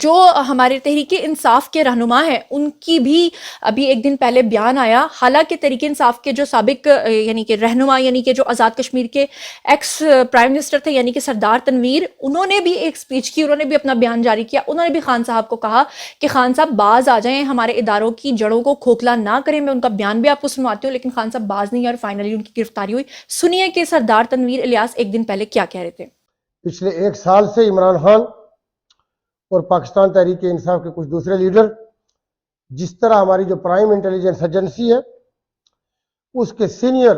جو ہمارے تحریک انصاف کے رہنما ہیں ان کی بھی ابھی ایک دن پہلے بیان آیا، حالانکہ تحریک انصاف کے جو سابق یعنی کہ رہنما، یعنی کہ جو آزاد کشمیر کے ایکس پرائم منسٹر تھے یعنی کہ سردار تنویر، انہوں نے بھی ایک سپیچ کی، انہوں نے بھی اپنا بیان جاری کیا، انہوں نے بھی خان صاحب کو کہا کہ خان صاحب باز آ جائیں، ہمارے اداروں کی جڑوں کو کھوکھلا نہ کریں۔ میں ان کا بیان بھی آپ کو سنواتی ہوں، لیکن خان صاحب باز نہیں، اور فائنلی ان کی گرفتاری ہوئی۔ سنیے کہ سردار تنویر الیاس ایک دن پہلے کیا کہہ رہے تھے۔ پچھلے ایک سال سے عمران خان اور پاکستان تحریک انصاف کے کچھ دوسرے لیڈر جس طرح ہماری جو پرائم انٹیلیجنس ایجنسی ہے اس کے سینئر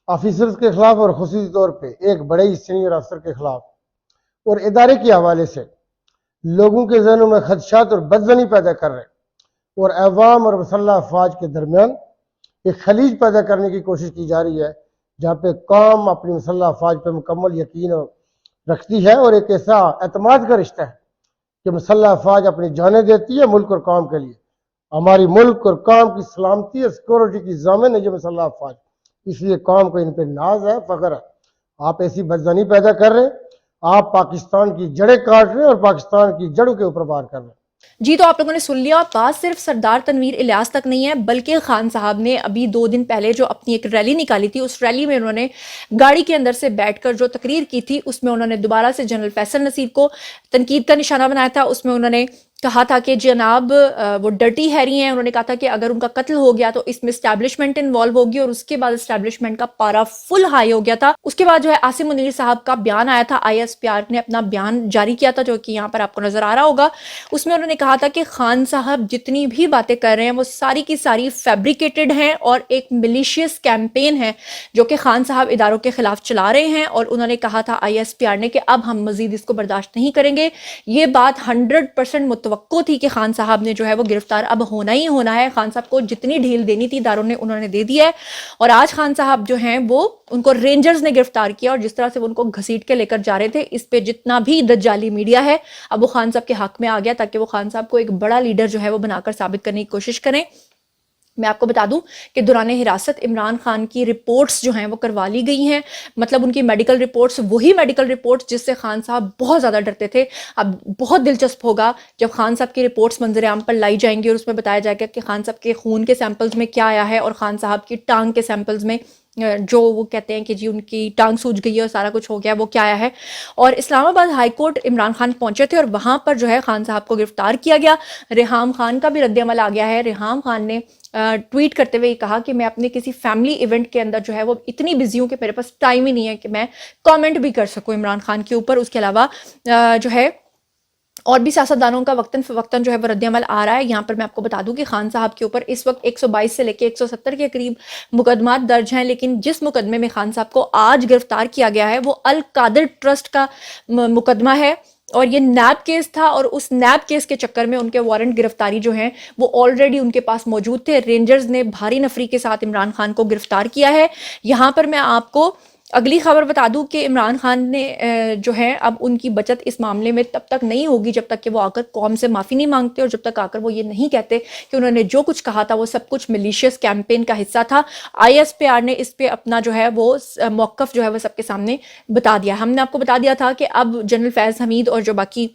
آفیسرز کے خلاف اور خصوصی طور پہ ایک بڑے ہی سینئر افسر کے خلاف اور ادارے کے حوالے سے لوگوں کے ذہنوں میں خدشات اور بدظنی پیدا کر رہے اور عوام اور مسلح افواج کے درمیان ایک خلیج پیدا کرنے کی کوشش کی جا رہی ہے، جہاں پہ قوم اپنی مسلح افواج پہ مکمل یقین رکھتی ہے اور ایک ایسا اعتماد کا رشتہ ہے کہ مسلح افواج اپنی جانیں دیتی ہے ملک اور قوم کے لیے۔ ہماری ملک اور قوم کی سلامتی اور سیکورٹی کی ضامن ہے یہ مسلح افواج، اس لیے قوم کو ان پہ ناز ہے، فخر ہے۔ آپ ایسی بدظنی پیدا کر رہے ہیں، آپ پاکستان کی جڑیں کاٹ رہے ہیں اور پاکستان کی جڑوں کے اوپر وار کر رہے ہیں۔ جی، تو آپ لوگوں نے سن لیا، بات صرف سردار تنویر الیاس تک نہیں ہے، بلکہ خان صاحب نے ابھی 2 دن پہلے جو اپنی ایک ریلی نکالی تھی، اس ریلی میں انہوں نے گاڑی کے اندر سے بیٹھ کر جو تقریر کی تھی، اس میں انہوں نے دوبارہ سے جنرل فیصل نصیر کو تنقید کا نشانہ بنایا تھا۔ اس میں انہوں نے کہا تھا کہ جناب وہ ڈرٹی ہیری ہیں، انہوں نے کہا تھا کہ اگر ان کا قتل ہو گیا تو اس میں اسٹیبلشمنٹ انوالو ہوگی، اور اس کے بعد اسٹیبلشمنٹ کا پارا فل ہائی ہو گیا تھا۔ اس کے بعد جو ہے عاصم منیر صاحب کا بیان آیا تھا، ISPR نے اپنا بیان جاری کیا تھا جو کہ یہاں پر آپ کو نظر آ رہا ہوگا۔ اس میں انہوں نے کہا تھا کہ خان صاحب جتنی بھی باتیں کر رہے ہیں وہ ساری کی ساری فیبریکیٹڈ ہیں اور ایک ملیشیس کیمپین ہے جو کہ خان صاحب اداروں کے خلاف چلا رہے ہیں، اور انہوں نے کہا تھا ISPR نے کہ اب ہم مزید اس کو برداشت نہیں کریں گے۔ یہ بات 100% متوقع تھی کہ خان صاحب نے جو ہے وہ گرفتار اب ہونا ہی ہونا ہے۔ خان صاحب کو جتنی ڈھیل دینی تھی اداروں نے انہوں نے دے دی ہے، اور آج خان صاحب جو ہیں وہ ان کو رینجرز نے گرفتار کیا، اور جس طرح سے وہ ان کو گھسیٹ کے لے کر جا رہے تھے، اس پہ جتنا بھی دجالی میڈیا ہے اب وہ خان صاحب کے حق میں آ گیا تاکہ وہ خان صاحب کو ایک بڑا لیڈر جو ہے وہ بنا کر ثابت کرنے کی کوشش کریں۔ میں آپ کو بتا دوں کہ دوران حراست عمران خان کی رپورٹس جو ہیں وہ کروا لی گئی ہیں، مطلب ان کی میڈیکل رپورٹس، وہی میڈیکل رپورٹس جس سے خان صاحب بہت زیادہ ڈرتے تھے۔ اب بہت دلچسپ ہوگا جب خان صاحب کی رپورٹس منظر عام پر لائی جائیں گی اور اس میں بتایا جائے گا کہ خان صاحب کے خون کے سیمپلز میں کیا آیا ہے اور خان صاحب کی ٹانگ کے سیمپلز میں جو وہ کہتے ہیں کہ جی ان کی ٹانگ سوج گئی ہے اور سارا کچھ ہو گیا، وہ کیا آیا ہے۔ اور اسلام آباد ہائی کورٹ عمران خان پہنچے تھے اور وہاں پر جو ہے خان صاحب کو گرفتار کیا گیا۔ ریحام خان کا بھی رد عمل آ گیا ہے۔ ریحام خان نے ٹویٹ کرتے ہوئے کہا کہ میں اپنے کسی فیملی ایونٹ کے اندر جو ہے وہ اتنی بزی ہوں کہ میرے پاس ٹائم ہی نہیں ہے کہ میں کامنٹ بھی کر سکوں عمران خان کے اوپر۔ اس کے علاوہ جو ہے اور بھی سیاستدانوں کا وقتاً فوقتاً جو ہے وہ رد عمل آ رہا ہے۔ یہاں پر میں آپ کو بتا دوں کہ خان صاحب کے اوپر اس وقت 122 سے لے کے 170 کے قریب مقدمات درج ہیں، لیکن جس مقدمے میں خان صاحب کو آج گرفتار کیا گیا ہے وہ القادر ٹرسٹ کا مقدمہ ہے، اور یہ نیب کیس تھا، اور اس نیب کیس کے چکر میں ان کے وارنٹ گرفتاری جو ہیں وہ آلریڈی ان کے پاس موجود تھے۔ رینجرز نے بھاری نفری کے ساتھ عمران خان کو گرفتار کیا ہے۔ یہاں پر میں آپ کو اگلی خبر بتا دوں کہ عمران خان نے جو ہے اب ان کی بچت اس معاملے میں تب تک نہیں ہوگی جب تک کہ وہ آ کر قوم سے معافی نہیں مانگتے، اور جب تک آ کر وہ یہ نہیں کہتے کہ انہوں نے جو کچھ کہا تھا وہ سب کچھ ملیشیس کیمپین کا حصہ تھا۔ ISPR نے اس پہ اپنا جو ہے وہ موقف جو ہے وہ سب کے سامنے بتا دیا۔ ہم نے آپ کو بتا دیا تھا کہ اب جنرل فیض حمید اور جو باقی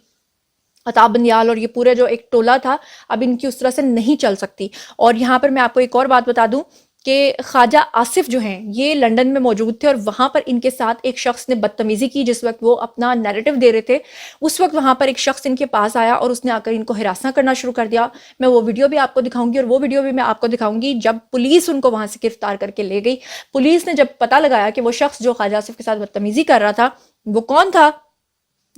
عطا بندیال اور یہ پورے جو ایک ٹولہ تھا اب ان کی اس طرح سے نہیں چل سکتی۔ اور یہاں پر میں آپ کو ایک اور بات بتا دوں کہ خواجہ آصف جو ہیں یہ لنڈن میں موجود تھے، اور وہاں پر ان کے ساتھ ایک شخص نے بدتمیزی کی جس وقت وہ اپنا نیریٹو دے رہے تھے۔ اس وقت وہاں پر ایک شخص ان کے پاس آیا اور اس نے آ کر ان کو ہراساں کرنا شروع کر دیا۔ میں وہ ویڈیو بھی آپ کو دکھاؤں گی، اور وہ ویڈیو بھی میں آپ کو دکھاؤں گی جب پولیس ان کو وہاں سے گرفتار کر کے لے گئی۔ پولیس نے جب پتہ لگایا کہ وہ شخص جو خواجہ آصف کے ساتھ بدتمیزی کر رہا تھا وہ کون تھا،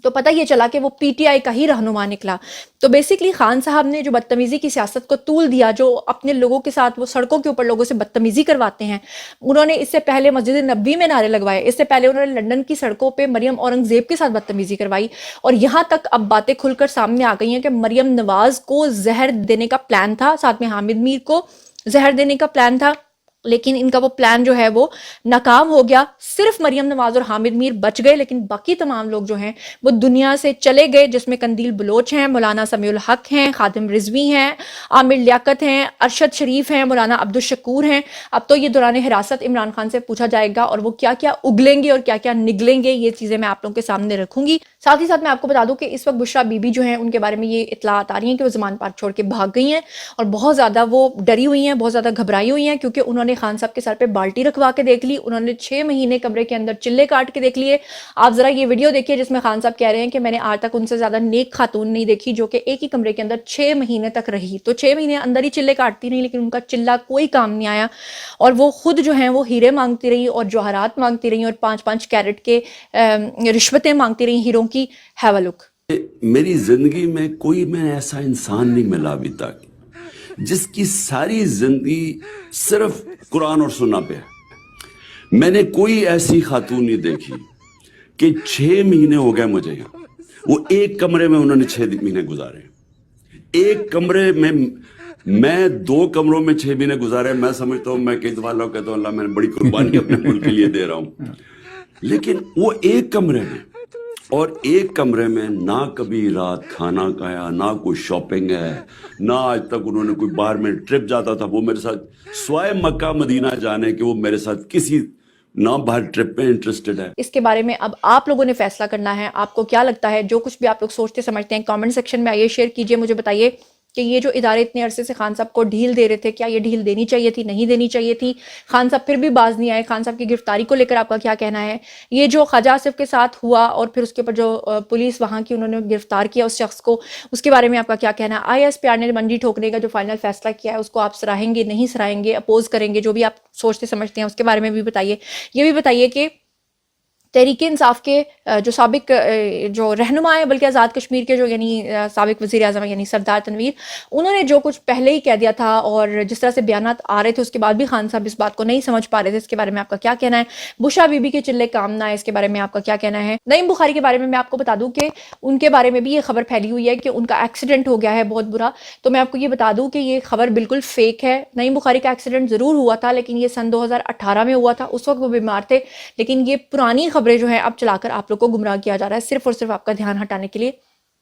تو پتہ یہ چلا کہ وہ PTI کا ہی رہنما نکلا۔ تو بیسیکلی خان صاحب نے جو بدتمیزی کی سیاست کو طول دیا، جو اپنے لوگوں کے ساتھ وہ سڑکوں کے اوپر لوگوں سے بدتمیزی کرواتے ہیں، انہوں نے اس سے پہلے مسجد نبوی میں نعرے لگوائے، اس سے پہلے انہوں نے لندن کی سڑکوں پہ مریم اورنگزیب کے ساتھ بدتمیزی کروائی، اور یہاں تک اب باتیں کھل کر سامنے آ گئی ہیں کہ مریم نواز کو زہر دینے کا پلان تھا، ساتھ میں حامد میر کو زہر دینے کا پلان تھا۔ لیکن ان کا وہ پلان جو ہے وہ ناکام ہو گیا. صرف مریم نواز اور حامد میر بچ گئے, لیکن باقی تمام لوگ جو ہیں وہ دنیا سے چلے گئے, جس میں قندیل بلوچ ہیں, مولانا سمیع الحق ہیں, خادم رضوی ہیں, عامر لیاقت ہیں, ارشد شریف ہیں, مولانا عبدالشکور ہیں. اب تو یہ دوران حراست عمران خان سے پوچھا جائے گا اور وہ کیا کیا اگلیں گے اور کیا کیا نگلیں گے, یہ چیزیں میں آپ لوگوں کے سامنے رکھوں گی. ساتھ ہی ساتھ میں آپ کو بتا دوں کہ اس وقت بشرا بی بی جو ہیں ان کے بارے میں یہ اطلاعات آ رہی ہیں کہ وہ زمان پارک چھوڑ کے بھاگ گئی ہیں اور بہت زیادہ وہ ڈری ہوئی ہیں, بہت زیادہ گھبرائی ہوئی ہیں, کیونکہ انہوں نے خان صاحب کے سر پہ بالٹی رکھوا کے دیکھ لی, انہوں نے 6 مہینے کمرے کے اندر چلے کاٹ کے دیکھ لیے. آپ ذرا یہ ویڈیو دیکھیے جس میں خان صاحب کہہ رہے ہیں کہ میں نے آج تک ان سے زیادہ نیک خاتون نہیں دیکھی جو کہ ایک ہی کمرے کے اندر 6 مہینے تک رہی. تو 6 مہینے اندر ہی چلے کاٹتی رہی, لیکن ان کا چلا کوئی کام نہیں آیا اور وہ خود جو ہیں وہ ہیرے مانگتی رہی اور جوہرات مانگتی رہی اور 5-5 کیرٹ کے رشوتیں مانگتی رہی ہیروں کی. ہیو اے لک. میری زندگی میں کوئی میں ایسا انسان نہیں ملا ابھی تک جس کی ساری زندگی صرف قرآن اور سننا پہ ہے. میں نے کوئی ایسی خاتون نہیں دیکھی کہ 6 مہینے ہو گئے مجھے یہاں, وہ ایک کمرے میں انہوں نے 6 مہینے گزارے. ایک کمرے میں 2 کمروں میں 6 مہینے گزارے. میں سمجھتا ہوں, میں کئی دفعہ لوگ کہتا ہوں اللہ میں نے بڑی قربانی اپنے ملک کے لیے دے رہا ہوں, لیکن وہ ایک کمرے میں, اور ایک کمرے میں نہ کبھی رات کھانا کھایا, نہ کوئی شاپنگ ہے, نہ آج تک انہوں نے کوئی باہر میں ٹرپ جاتا تھا. وہ میرے ساتھ سوائے مکہ مدینہ جانے کہ وہ میرے ساتھ کسی نہ باہر ٹرپ میں انٹرسٹڈ ہے. اس کے بارے میں اب آپ لوگوں نے فیصلہ کرنا ہے. آپ کو کیا لگتا ہے, جو کچھ بھی آپ لوگ سوچتے سمجھتے ہیں کامنٹ سیکشن میں آئیے, شیئر کیجئے, مجھے بتائیے کہ یہ جو ادارے اتنے عرصے سے خان صاحب کو ڈھیل دے رہے تھے, کیا یہ ڈھیل دینی چاہیے تھی, نہیں دینی چاہیے تھی؟ خان صاحب پھر بھی باز نہیں آئے. خان صاحب کی گرفتاری کو لے کر آپ کا کیا کہنا ہے؟ یہ جو خواجہ آصف کے ساتھ ہوا اور پھر اس کے اوپر جو پولیس وہاں کی انہوں نے گرفتار کیا اس شخص کو, اس کے بارے میں آپ کا کیا کہنا ہے؟ آئی ایس پی آر نے منڈی ٹھوکنے کا جو فائنل فیصلہ کیا ہے اس کو آپ سراہیں گے, نہیں سراہیں گے, اپوز کریں گے؟ جو بھی آپ سوچتے سمجھتے ہیں اس کے بارے میں بھی بتائیے. یہ بھی بتائیے کہ تحریک انصاف کے جو سابق جو رہنما ہے, بلکہ آزاد کشمیر کے جو یعنی سابق وزیر اعظم یعنی سردار تنویر, انہوں نے جو کچھ پہلے ہی کہہ دیا تھا اور جس طرح سے بیانات آ رہے تھے اس کے بعد بھی خان صاحب اس بات کو نہیں سمجھ پا رہے تھے, اس کے بارے میں آپ کا کیا کہنا ہے؟ بشرا بی بی کے چلے کام نہ ہے, اس کے بارے میں آپ کا کیا کہنا ہے؟ نعیم بخاری کے بارے میں آپ کو بتا دوں کہ ان کے بارے میں بھی یہ خبر پھیلی ہوئی ہے کہ ان کا ایکسیڈنٹ ہو گیا ہے بہت برا. تو میں آپ کو یہ بتا دوں کہ یہ خبر بالکل فیک ہے. نعیم بخاری کا ایکسیڈنٹ ضرور ہوا تھا, لیکن یہ سن 2018 میں ہوا تھا, اس وقت وہ بیمار تھے. لیکن یہ پرانی خبریں جو ہیں اب چلا کر آپ لوگ کو گمراہ کیا جا رہا ہے صرف اور صرف آپ کا دھیان ہٹانے کے لیے.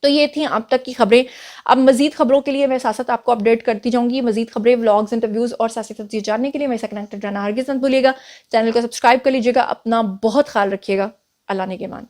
تو یہ تھیں اب تک کی خبریں. اب مزید خبروں کے لیے میں ساتھ ساتھ آپ کو اپڈیٹ کرتی جاؤں گی. مزید خبریں, ولاگز, انٹرویوز اور سیاسی تجزیے جاننے کے لیے میرے سے کنیکٹڈ رہنا ہرگز مت بھولیے گا. چینل کو سبسکرائب کر لیجیے گا. اپنا بہت خیال رکھیے گا. اللہ نگہبان.